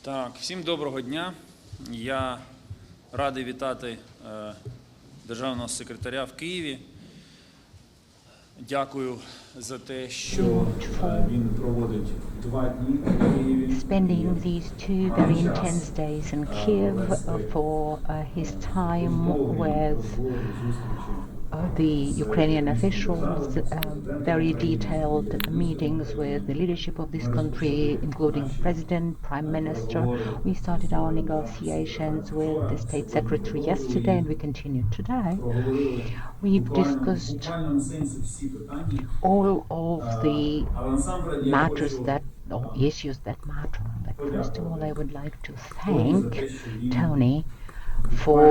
Так, всім доброго дня. Я радий вітати державного секретаря в Києві. Дякую за те, що він проводить 2 дні в Києві. Spending these 2 very intense days in Kiev for his time with the Ukrainian officials, very detailed meetings with the leadership of this country, including the president, prime minister. We started our negotiations with the state secretary yesterday and we continue today. We've discussed all of the matters or issues that matter. But first of all, I would like to thank Tony for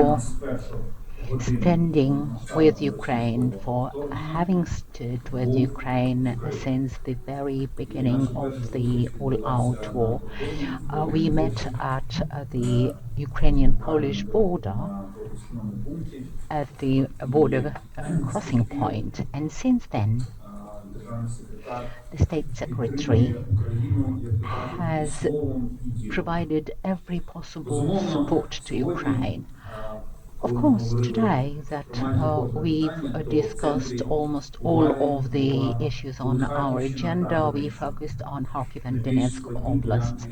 standing with Ukraine, for having stood with Ukraine since the very beginning of the all-out war. We met at the Ukrainian-Polish border at the border crossing point, and since then the State Secretary has provided every possible support to Ukraine. Of course, today that we've discussed almost all of the issues on our agenda. We focused on Kharkiv and Donetsk oblasts,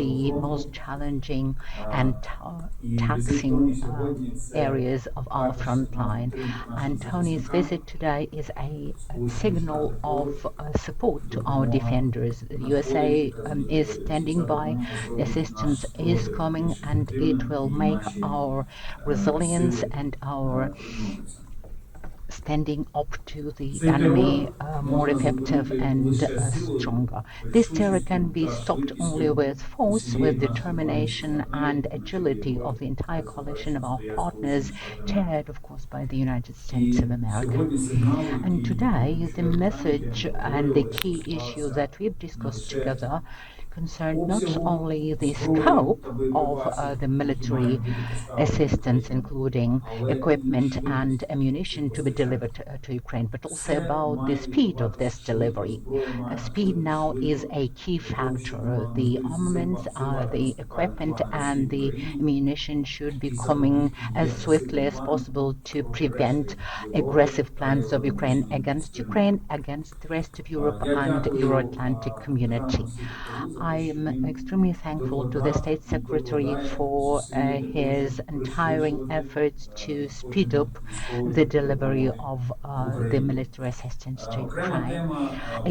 the most challenging and taxing areas of our front line. And Tony's visit today is a signal of support to our defenders. The USA is standing by, the assistance is coming, and it will make our resilience and our standing up to the enemy more effective and stronger. This terror can be stopped only with force, with determination and agility of the entire coalition of our partners, chaired, of course, by the United States of America. And today, the message and the key issue that we've discussed together concerned not only the scope of the military assistance, including equipment and ammunition to be delivered to Ukraine, but also about the speed of this delivery. Speed now is a key factor. The armaments, the equipment and the ammunition should be coming as swiftly as possible to prevent aggressive plans of Ukraine, against the rest of Europe and Euro-Atlantic community. I am extremely thankful to the State Secretary for his untiring efforts to speed up the delivery of the military assistance to Ukraine.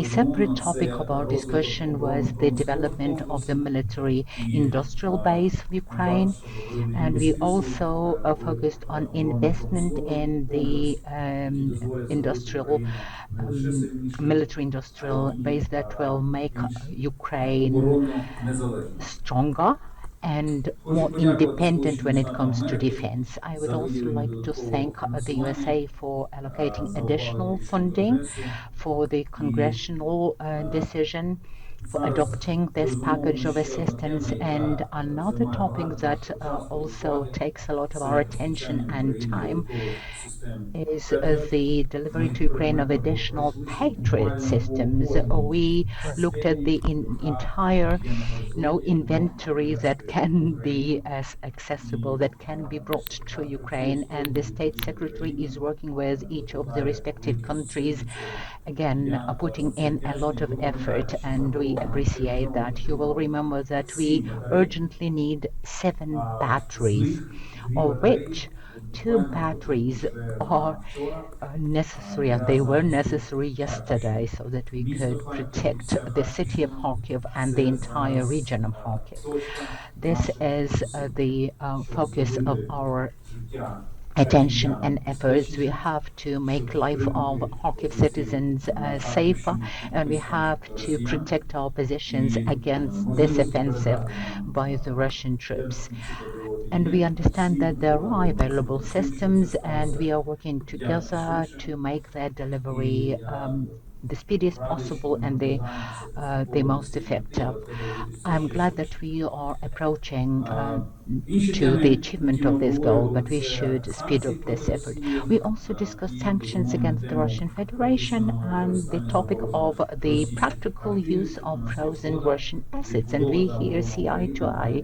A separate topic of our discussion was the development of the military industrial base of Ukraine, and we also focused on investment in the military industrial base that will make Ukraine stronger and more independent when it comes to defense. I would also like to thank the USA for allocating additional funding for the congressional decision for adopting this package of assistance. And another topic that also takes a lot of our attention and time is the delivery to Ukraine of additional Patriot systems. We looked at the entire inventory that can be accessible, that can be brought to Ukraine, and the State Secretary is working with each of the respective countries, again putting in a lot of effort, and we appreciate that. You will remember that we urgently need 7 batteries, of which 2 batteries are necessary, and they were necessary yesterday, so that we could protect the city of Kharkiv and the entire region of Kharkiv. This is the focus of our attention and efforts. We have to make life of Kharkiv citizens safer, and we have to protect our positions against this offensive by the Russian troops. And we understand that there are available systems, and we are working together to make their delivery the speediest possible and the most effective. I'm glad that we are approaching to the achievement of this goal, but we should speed up this effort. We also discussed sanctions against the Russian Federation and the topic of the practical use of frozen Russian assets. And we here see eye to eye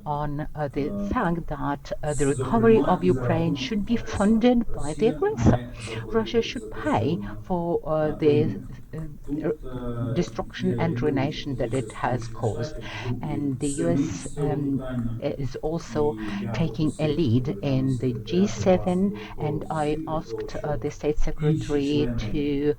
on the fact that the recovery of Ukraine should be funded by the aggressor. Russia should pay for the destruction and ruination that it has caused. And the US is also taking a lead in the G7, and I asked the State Secretary to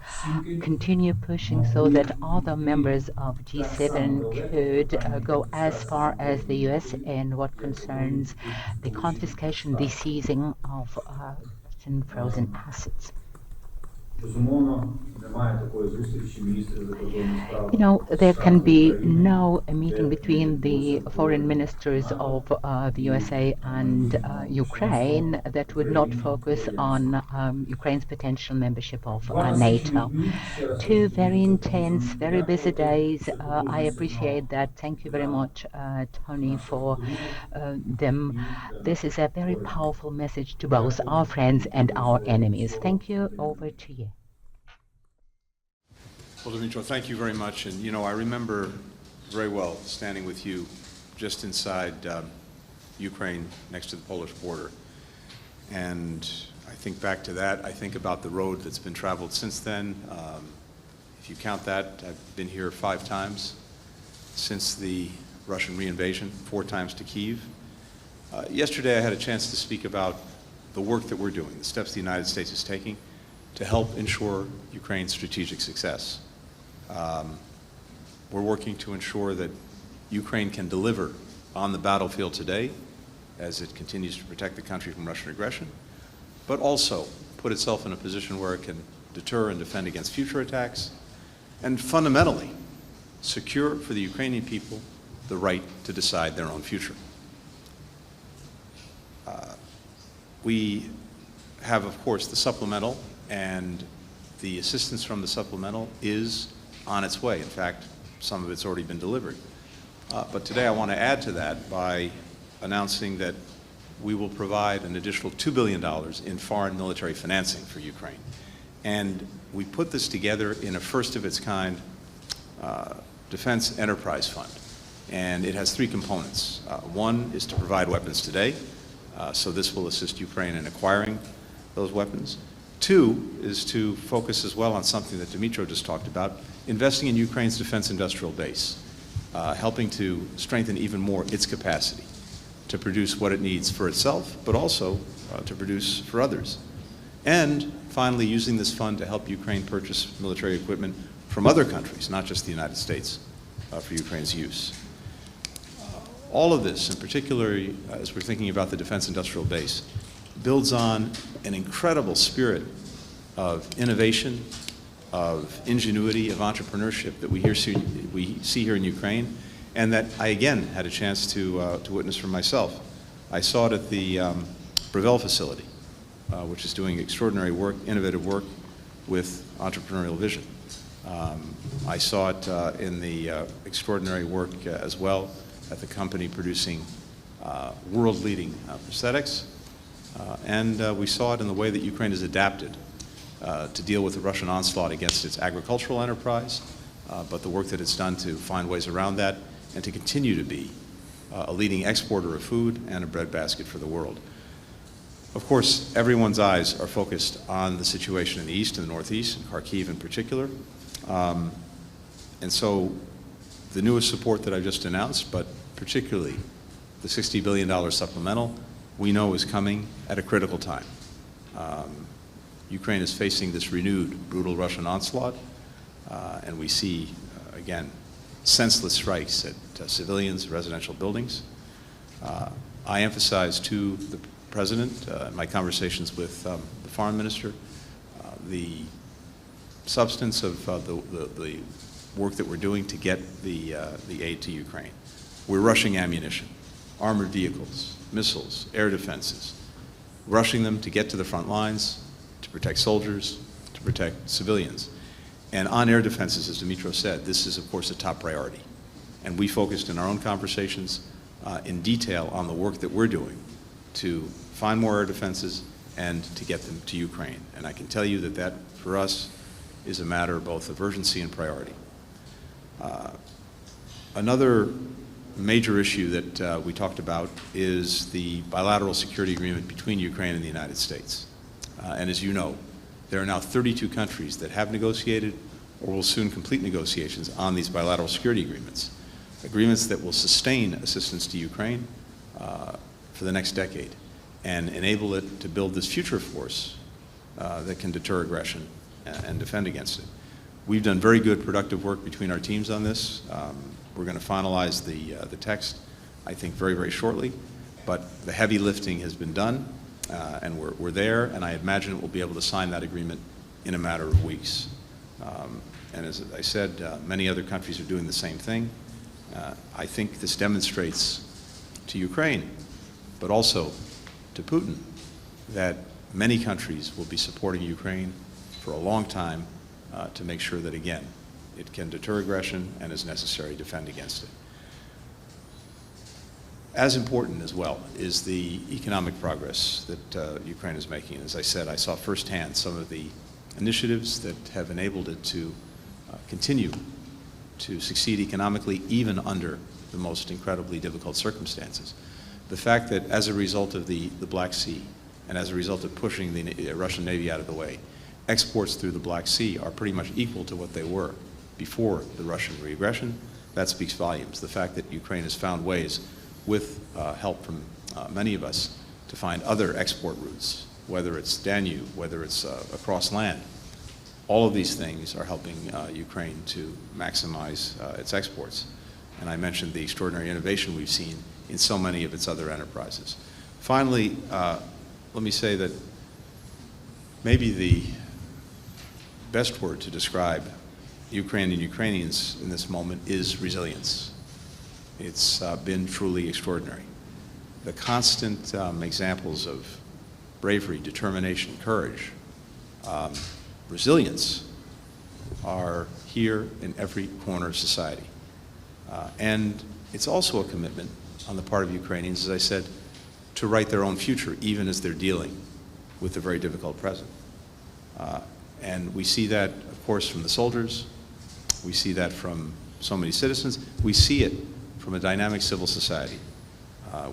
continue pushing so that other members of G7 could go as far as the US in what concerns the confiscation, the seizing of Russian frozen assets. You know, there can be no meeting between the foreign ministers of the USA and Ukraine that would not focus on Ukraine's potential membership of NATO. Two very intense, very busy days. I appreciate that. Thank you very much, Tony, for them. This is a very powerful message to both our friends and our enemies. Thank you. Over to you. Well, Dmytro, thank you very much. And, you know, I remember very well standing with you just inside Ukraine next to the Polish border. And I think back to that. I think about the road that's been traveled since then. If you count that, I've been here 5 times since the Russian reinvasion, 4 times to Kyiv. Yesterday, I had a chance to speak about the work that we're doing, the steps the United States is taking to help ensure Ukraine's strategic success. We're working to ensure that Ukraine can deliver on the battlefield today as it continues to protect the country from Russian aggression, but also put itself in a position where it can deter and defend against future attacks, and fundamentally secure for the Ukrainian people the right to decide their own future. We have, of course, the supplemental, and the assistance from the supplemental is on its way. In fact, some of it's already been delivered. But today I want to add to that by announcing that we will provide an additional $2 billion in foreign military financing for Ukraine. And we put this together in a first-of-its-kind defense enterprise fund. And it has 3 components. One is to provide weapons today, so this will assist Ukraine in acquiring those weapons. 2 is to focus as well on something that Dmytro just talked about, investing in Ukraine's defense industrial base, helping to strengthen even more its capacity to produce what it needs for itself, but also to produce for others. And finally, using this fund to help Ukraine purchase military equipment from other countries, not just the United States, for Ukraine's use. All of this, in particular, as we're thinking about the defense industrial base, builds on an incredible spirit of innovation, of ingenuity, of entrepreneurship that we see here in Ukraine, and that I again had a chance to witness for myself. I saw it at the Brevell facility, which is doing extraordinary work, innovative work with entrepreneurial vision. I saw it in the extraordinary work as well at the company producing world-leading prosthetics. And we saw it in the way that Ukraine has adapted to deal with the Russian onslaught against its agricultural enterprise, but the work that it's done to find ways around that and to continue to be a leading exporter of food and a breadbasket for the world. Of course, everyone's eyes are focused on the situation in the east and the northeast, in Kharkiv in particular. And so the newest support that I've just announced, but particularly the $60 billion supplemental, we know is coming at a critical time. Ukraine is facing this renewed brutal Russian onslaught, and we see, again, senseless strikes at civilians, residential buildings. I emphasize to the President, in my conversations with the Foreign Minister, the substance of the work that we're doing to get the aid to Ukraine. We're rushing ammunition, armored vehicles, missiles, air defenses, rushing them to get to the front lines, to protect soldiers, to protect civilians. And on air defenses, as Dimitro said, this is, of course, a top priority. And we focused in our own conversations in detail on the work that we're doing to find more air defenses and to get them to Ukraine. And I can tell you that that, for us, is a matter both of urgency and priority. Another major issue that we talked about is the bilateral security agreement between Ukraine and the United States. And as you know, there are now 32 countries that have negotiated or will soon complete negotiations on these bilateral security agreements, agreements that will sustain assistance to Ukraine for the next decade and enable it to build this future force that can deter aggression and defend against it. We've done very good, productive work between our teams on this. We're going to finalize the text, I think, very, very shortly. But the heavy lifting has been done, and we're there, and I imagine we'll be able to sign that agreement in a matter of weeks. And as I said, many other countries are doing the same thing. I think this demonstrates to Ukraine, but also to Putin, that many countries will be supporting Ukraine for a long time to make sure that, again, it can deter aggression and, as necessary, defend against it. As important as well is the economic progress that Ukraine is making. As I said, I saw firsthand some of the initiatives that have enabled it to continue to succeed economically, even under the most incredibly difficult circumstances. The fact that as a result of the Black Sea and as a result of pushing the Russian Navy out of the way, exports through the Black Sea are pretty much equal to what they were before the Russian re-aggression, that speaks volumes. The fact that Ukraine has found ways, with help from many of us, to find other export routes, whether it's Danube, whether it's across land. All of these things are helping Ukraine to maximize its exports. And I mentioned the extraordinary innovation we've seen in so many of its other enterprises. Finally, let me say that maybe the best word to describe Ukraine and Ukrainians in this moment is resilience. It's been truly extraordinary. The constant examples of bravery, determination, courage, resilience are here in every corner of society. And it's also a commitment on the part of Ukrainians, as I said, to write their own future, even as they're dealing with the very difficult present. And we see that, of course, from the soldiers. We see that from so many citizens. We see it from a dynamic civil society,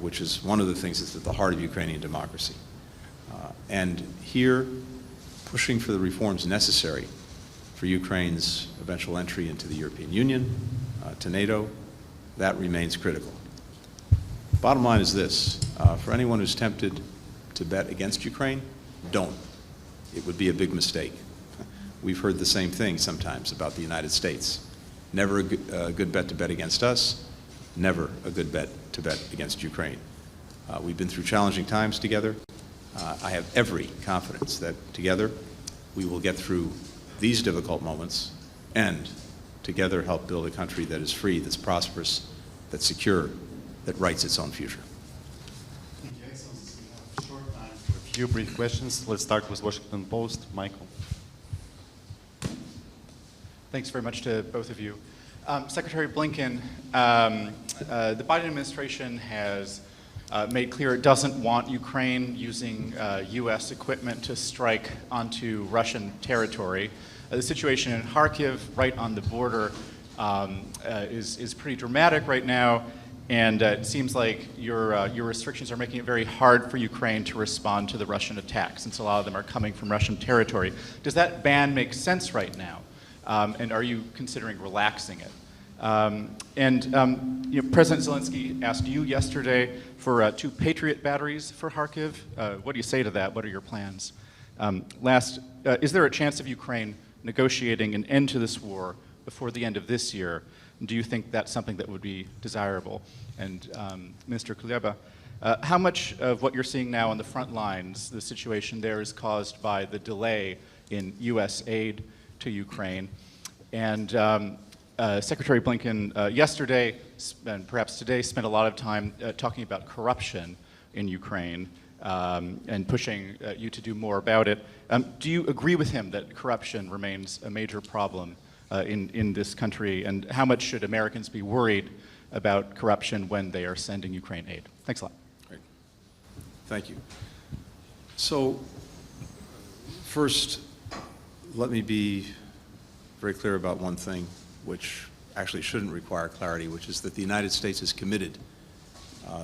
which is one of the things that's at the heart of Ukrainian democracy. And here, pushing for the reforms necessary for Ukraine's eventual entry into the European Union, to NATO, that remains critical. Bottom line is this, for anyone who's tempted to bet against Ukraine, don't. It would be a big mistake. We've heard the same thing sometimes about the United States. Never a good bet to bet against us, never a good bet to bet against Ukraine. We've been through challenging times together. I have every confidence that together we will get through these difficult moments and together help build a country that is free, that's prosperous, that's secure, that writes its own future. Thank you, Excellency. We have a short time for a few brief questions. Let's start with Washington Post. Michael. Thanks very much to both of you. Secretary Blinken, the Biden administration has made clear it doesn't want Ukraine using U.S. equipment to strike onto Russian territory. The situation in Kharkiv, right on the border, is pretty dramatic right now, and it seems like your restrictions are making it very hard for Ukraine to respond to the Russian attacks, since a lot of them are coming from Russian territory. Does that ban make sense right now? And are you considering relaxing it? President Zelensky asked you yesterday for 2 Patriot batteries for Kharkiv. What do you say to that? What are your plans? Last, is there a chance of Ukraine negotiating an end to this war before the end of this year? Do you think that's something that would be desirable? And Minister Kuleba, how much of what you're seeing now on the front lines, the situation there, is caused by the delay in U.S. aid to Ukraine? And Secretary Blinken yesterday, and perhaps today, spent a lot of time talking about corruption in Ukraine. and pushing you to do more about it. Do you agree with him that corruption remains a major problem in this country, and how much should Americans be worried about corruption when they are sending Ukraine aid? Thanks a lot. Great. Thank you. So, first, let me be very clear about one thing, which actually shouldn't require clarity, which is that the United States is committed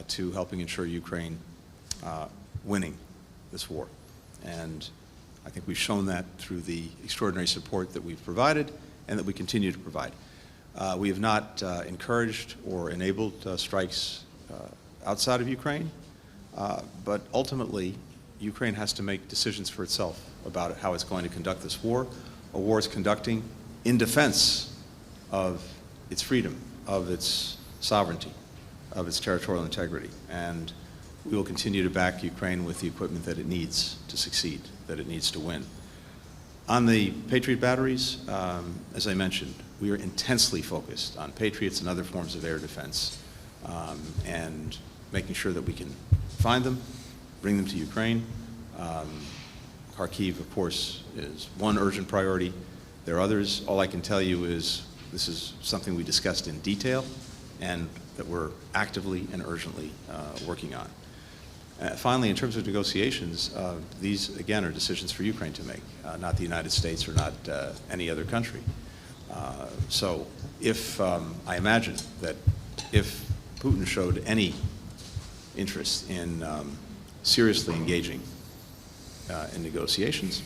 to helping ensure Ukraine winning this war. And I think we've shown that through the extraordinary support that we've provided and that we continue to provide. We have not encouraged or enabled strikes outside of Ukraine, but ultimately, Ukraine has to make decisions for itself about how it's going to conduct this war, a war it's conducting in defense of its freedom, of its sovereignty, of its territorial integrity. And we will continue to back Ukraine with the equipment that it needs to succeed, that it needs to win. On the Patriot batteries, as I mentioned, we are intensely focused on Patriots and other forms of air defense, and making sure that we can find them, bring them to Ukraine. Kharkiv, of course, is one urgent priority. There are others. All I can tell you is this is something we discussed in detail and that we're actively and urgently working on. Finally, in terms of negotiations, these, again, are decisions for Ukraine to make, not the United States or not any other country. So if, I imagine that if Putin showed any interest in seriously engaging in negotiations,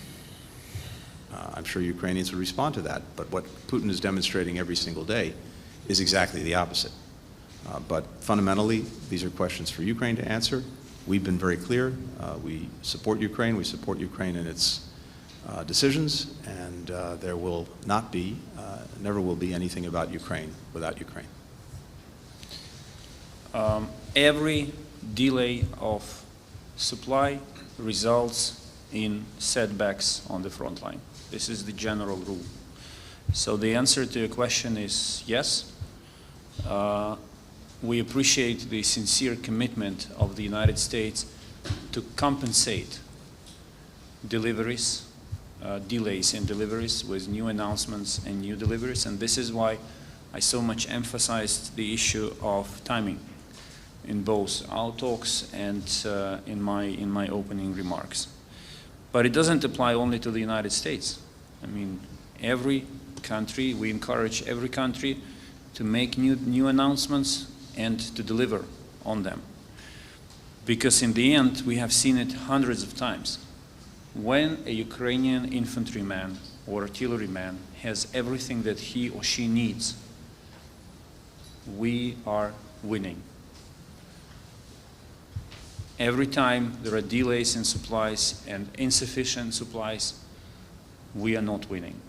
I'm sure Ukrainians would respond to that. But what Putin is demonstrating every single day is exactly the opposite. But fundamentally, these are questions for Ukraine to answer. We've been very clear. We support Ukraine. We support Ukraine in its decisions, and there will not be, never will be anything about Ukraine without Ukraine. Every delay of supply results in setbacks on the front line. This is the general rule. So the answer to your question is yes. We appreciate the sincere commitment of the United States to compensate deliveries, delays in deliveries with new announcements and new deliveries, and this is why I so much emphasized the issue of timing in both our talks and in my opening remarks. But it doesn't apply only to the United States. I mean, every country, we encourage every country to make new announcements and to deliver on them. Because in the end, we have seen it hundreds of times. When a Ukrainian infantryman or artilleryman has everything that he or she needs, we are winning. Every time there are delays in supplies and insufficient supplies, we are not winning.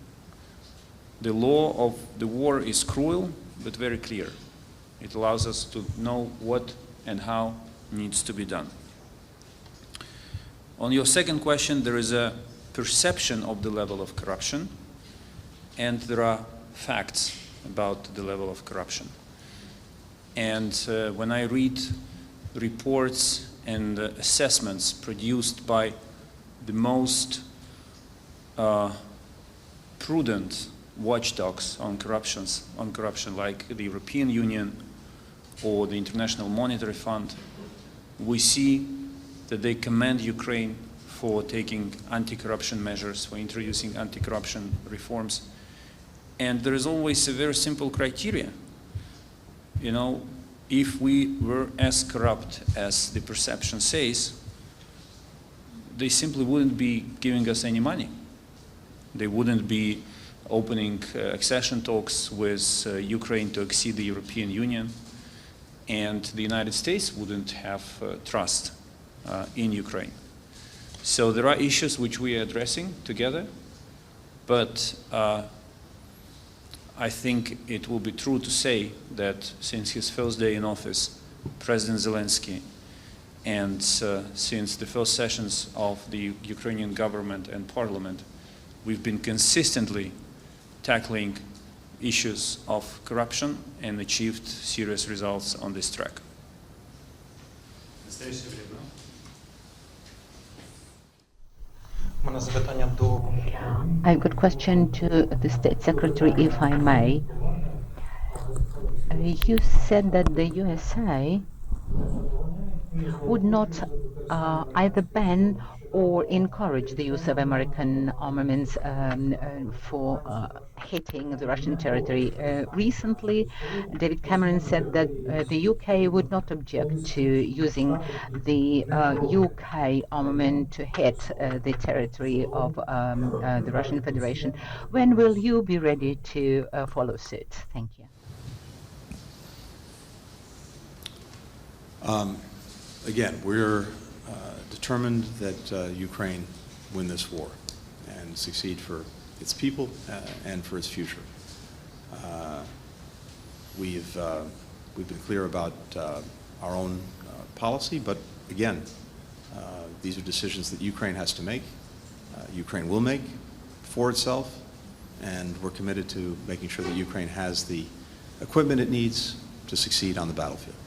The law of the war is cruel, but very clear. It allows us to know what and how needs to be done. On your second question, there is a perception of the level of corruption, and there are facts about the level of corruption. And when I read reports and assessments produced by the most prudent watchdogs on corruption, like the European Union or the International Monetary Fund, we see that they commend Ukraine for taking anti-corruption measures, for introducing anti-corruption reforms. And there is always a very simple criteria. You know, if we were as corrupt as the perception says, they simply wouldn't be giving us any money. They wouldn't be opening accession talks with Ukraine to exceed the European Union, and the United States wouldn't have trust in Ukraine. So there are issues which we are addressing together, but I think it will be true to say that since his first day in office, President Zelensky, and since the first sessions of the Ukrainian government and parliament, we've been consistently tackling issues of corruption and achieved serious results on this track. мене запитання до I've got question to the State Secretary, if I may. You said that the USA would not either ban or encourage the use of American armaments for hitting the Russian territory. Recently, David Cameron said that the UK would not object to using the UK armament to hit the territory of the Russian Federation. When will you be ready to follow suit? Thank you. Again, we're determined that Ukraine win this war and succeed for its people and for its future. We've been clear about our own policy, but again, these are decisions that Ukraine has to make, Ukraine will make for itself, and we're committed to making sure that Ukraine has the equipment it needs to succeed on the battlefield.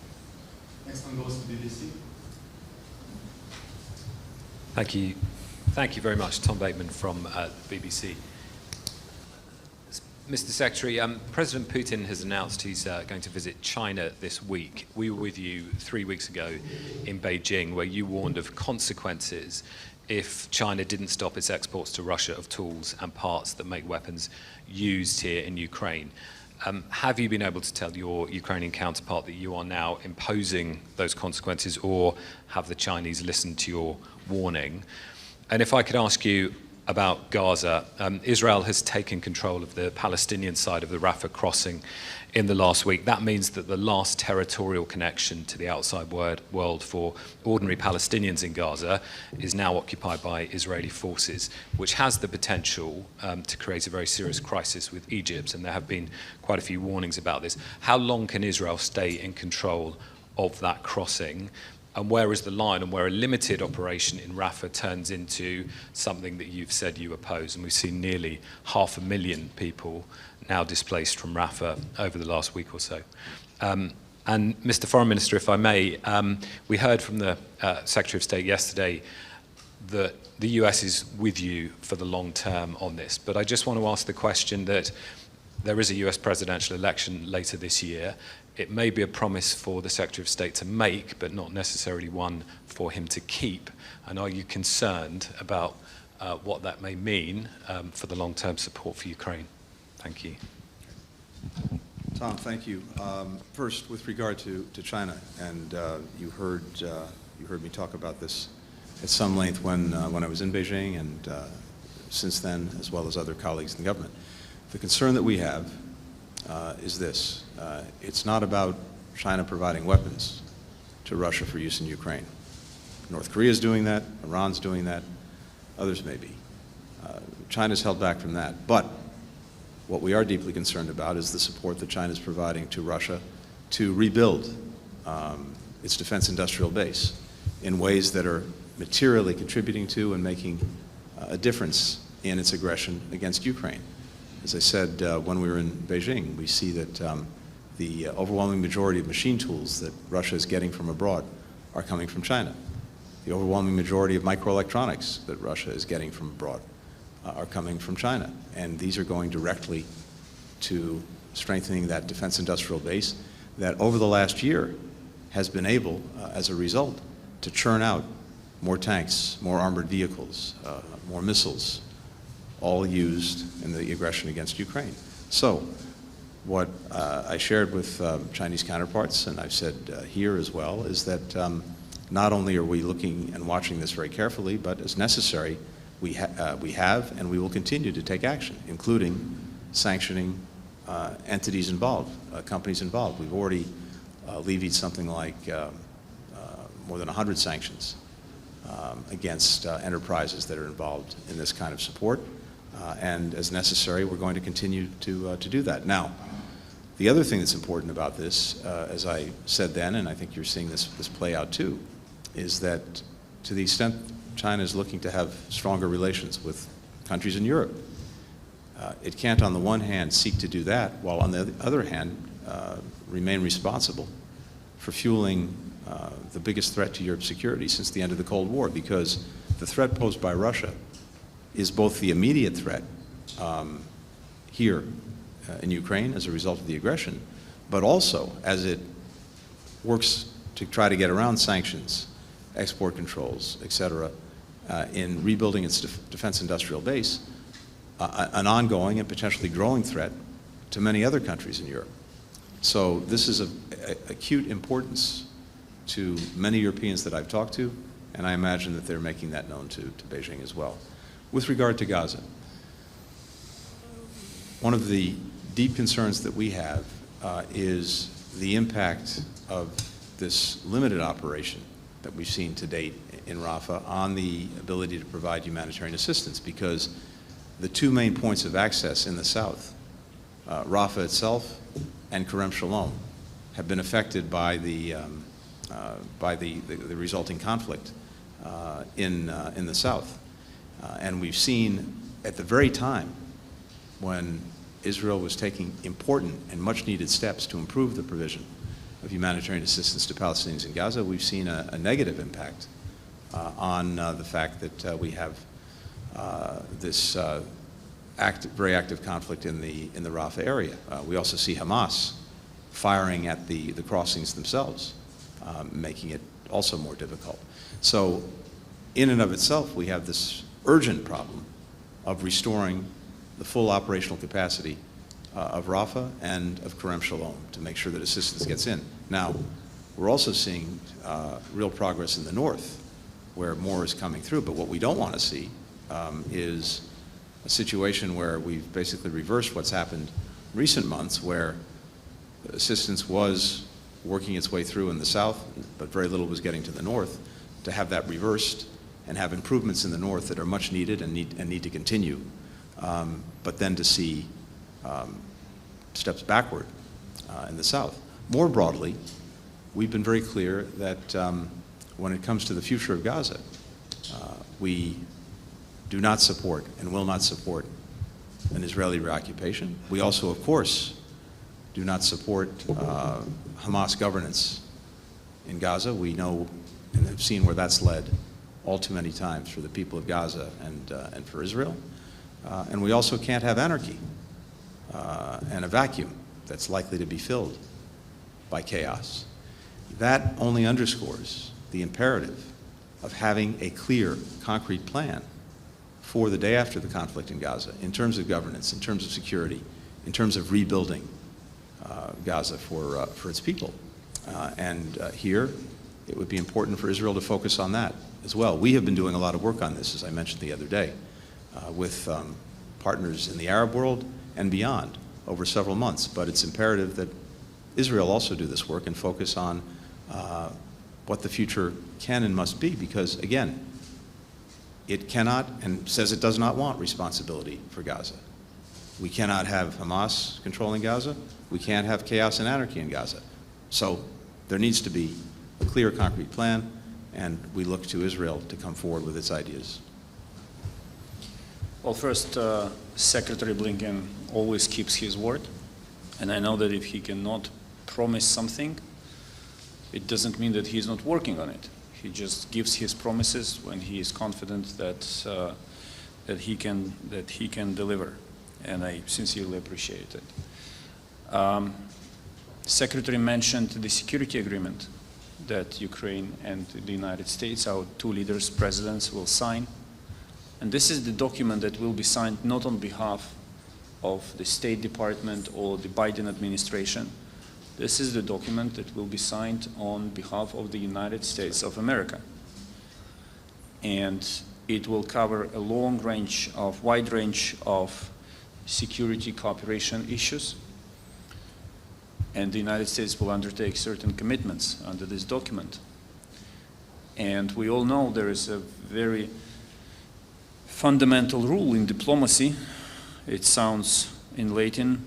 Next one goes to BBC. Thank you. Thank you very much. Tom Bateman from BBC. Mr. Secretary, President Putin has announced he's going to visit China this week. We were with you 3 weeks ago in Beijing, where you warned of consequences if China didn't stop its exports to Russia of tools and parts that make weapons used here in Ukraine. Have you been able to tell your Ukrainian counterpart that you are now imposing those consequences, or have the Chinese listened to your warning? And if I could ask you about Gaza, Israel has taken control of the Palestinian side of the Rafah crossing in the last week. That means that the last territorial connection to the outside world for ordinary Palestinians in Gaza is now occupied by Israeli forces, which has the potential to create a very serious crisis with Egypt, and there have been quite a few warnings about this. How long can Israel stay in control of that crossing? And where is the line, and where a limited operation in Rafah turns into something that you've said you oppose? And we've seen nearly 500,000 people now displaced from Rafah over the last week or so. And Mr. Foreign Minister, if I may, we heard from the Secretary of State yesterday that the US is with you for the long term on this. But I just want to ask the question that there is a US presidential election later this year. It may be a promise for the Secretary of State to make, but not necessarily one for him to keep. And are you concerned about what that may mean for the long-term support for Ukraine? Thank you. Tom, thank you. First, with regard to China, and you heard me talk about this at some length when I was in Beijing, and since then, as well as other colleagues in the government. The concern that we have is this. It's not about China providing weapons to Russia for use in Ukraine. North Korea is doing that, Iran's doing that, others may be. China's held back from that. But what we are deeply concerned about is the support that China is providing to Russia to rebuild its defense industrial base in ways that are materially contributing to and making a difference in its aggression against Ukraine. As I said when we were in Beijing, we see that the overwhelming majority of machine tools that Russia is getting from abroad are coming from China. The overwhelming majority of microelectronics that Russia is getting from abroad are coming from China. And these are going directly to strengthening that defense industrial base that over the last year has been able, as a result, to churn out more tanks, more armored vehicles, more missiles, all used in the aggression against Ukraine. So what I shared with Chinese counterparts, and I've said here as well, is that not only are we looking and watching this very carefully, but as necessary, we have and we will continue to take action, including sanctioning entities involved, companies involved. We've already levied something like more than 100 sanctions against enterprises that are involved in this kind of support. And as necessary, we're going to continue to do that. Now, the other thing that's important about this, as I said then, and I think you're seeing this play out too, is that to the extent China is looking to have stronger relations with countries in Europe, it can't on the one hand seek to do that, while on the other hand remain responsible for fueling the biggest threat to Europe's security since the end of the Cold War, because the threat posed by Russia is both the immediate threat here in Ukraine as a result of the aggression, but also as it works to try to get around sanctions, export controls, et cetera, in rebuilding its defense industrial base, an ongoing and potentially growing threat to many other countries in Europe. So this is of acute importance to many Europeans that I've talked to, and I imagine that they're making that known to Beijing as well. With regard to Gaza, one of the deep concerns that we have is the impact of this limited operation that we've seen to date in Rafah on the ability to provide humanitarian assistance, because the two main points of access in the south, Rafah itself and Kerem Shalom, have been affected by the resulting conflict in the south. And we've seen at the very time when Israel was taking important and much needed steps to improve the provision of humanitarian assistance to Palestinians in Gaza, we've seen a negative impact on the fact that we have this very active conflict in the Rafah area. We also see Hamas firing at the crossings themselves, making it also more difficult. So in and of itself, we have this urgent problem of restoring the full operational capacity of Rafah and of Kerem Shalom to make sure that assistance gets in. Now, we're also seeing real progress in the north, where more is coming through, but what we don't want to see is a situation where we've basically reversed what's happened in recent months, where assistance was working its way through in the south, but very little was getting to the north, to have that reversed and have improvements in the north that are much needed and need to continue, but then to see steps backward in the south. More broadly, we've been very clear that when it comes to the future of Gaza, we do not support and will not support an Israeli reoccupation. We also, of course, do not support Hamas governance in Gaza. We know and have seen where that's led all too many times for the people of Gaza and for Israel. And we also can't have anarchy and a vacuum that's likely to be filled by chaos. That only underscores the imperative of having a clear, concrete plan for the day after the conflict in Gaza, in terms of governance, in terms of security, in terms of rebuilding Gaza for its people. And here, it would be important for Israel to focus on that as well. We have been doing a lot of work on this, as I mentioned the other day, with partners in the Arab world and beyond over several months. But it's imperative that Israel also do this work and focus on what the future can and must be, because, again, it cannot and says it does not want responsibility for Gaza. We cannot have Hamas controlling Gaza. We can't have chaos and anarchy in Gaza. So there needs to be a clear, concrete plan, and we look to Israel to come forward with its ideas. Well, first, Secretary Blinken always keeps his word, and I know that if he cannot promise something, it doesn't mean that he's not working on it. He just gives his promises when he is confident that that he can deliver, and I sincerely appreciate it. Secretary mentioned the security agreement that Ukraine and the United States, our two leaders, presidents, will sign. And this is the document that will be signed not on behalf of the State Department or the Biden administration. This is the document that will be signed on behalf of the United States of America. And it will cover a wide range of security cooperation issues. And the United States will undertake certain commitments under this document. And we all know there is a very fundamental rule in diplomacy. It sounds in Latin,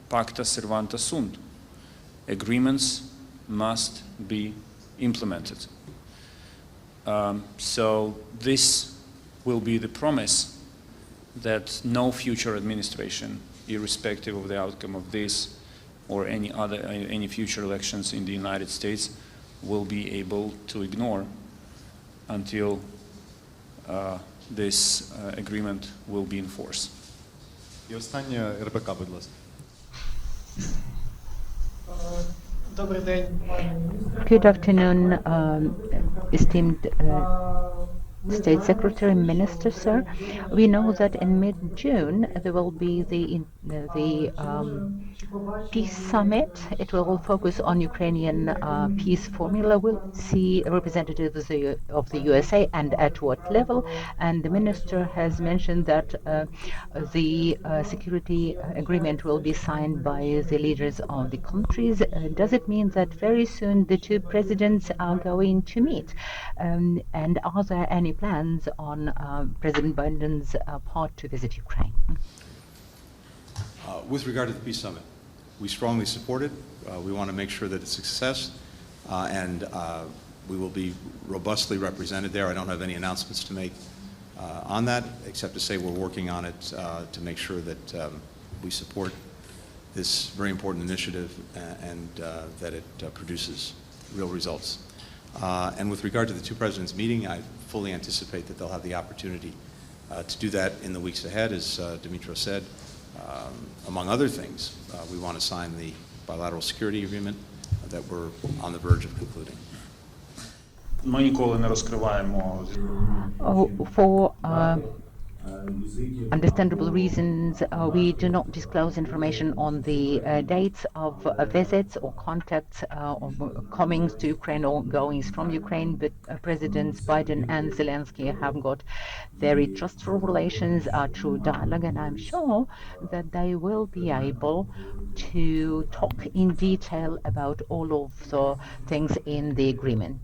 pacta servanta sunt. Agreements must be implemented. So this will be the promise that no future administration, irrespective of the outcome of this or any future elections in the United States, will be able to ignore until this agreement will be in force. І останнє РБК, будь ласка. Добрий день, пане міністр. Good afternoon, esteemed State Secretary, Minister, sir. We know that in mid-June there will be the peace summit. It will focus on Ukrainian peace formula. We'll see representatives of the USA and at what level. And the minister has mentioned that the security agreement will be signed by the leaders of the countries. Does it mean that very soon the two presidents are going to meet? And are there any plans on President Biden's part to visit Ukraine? With regard to the Peace Summit, we strongly support it. We want to make sure that it's a success, and we will be robustly represented there. I don't have any announcements to make on that, except to say we're working on it to make sure that we support this very important initiative and that it produces real results. And with regard to the two presidents meeting, I fully anticipate that they'll have the opportunity to do that in the weeks ahead, as Dmytro said. Among other things, we want to sign the bilateral security agreement that we're on the verge of concluding. Ми ніколи не розкриваємо For understandable reasons, we do not disclose information on the dates of visits or contacts or comings to Ukraine or goings from Ukraine, but Presidents Biden and Zelensky have got very trustful relations through dialogue, and I'm sure that they will be able to talk in detail about all of the things in the agreement.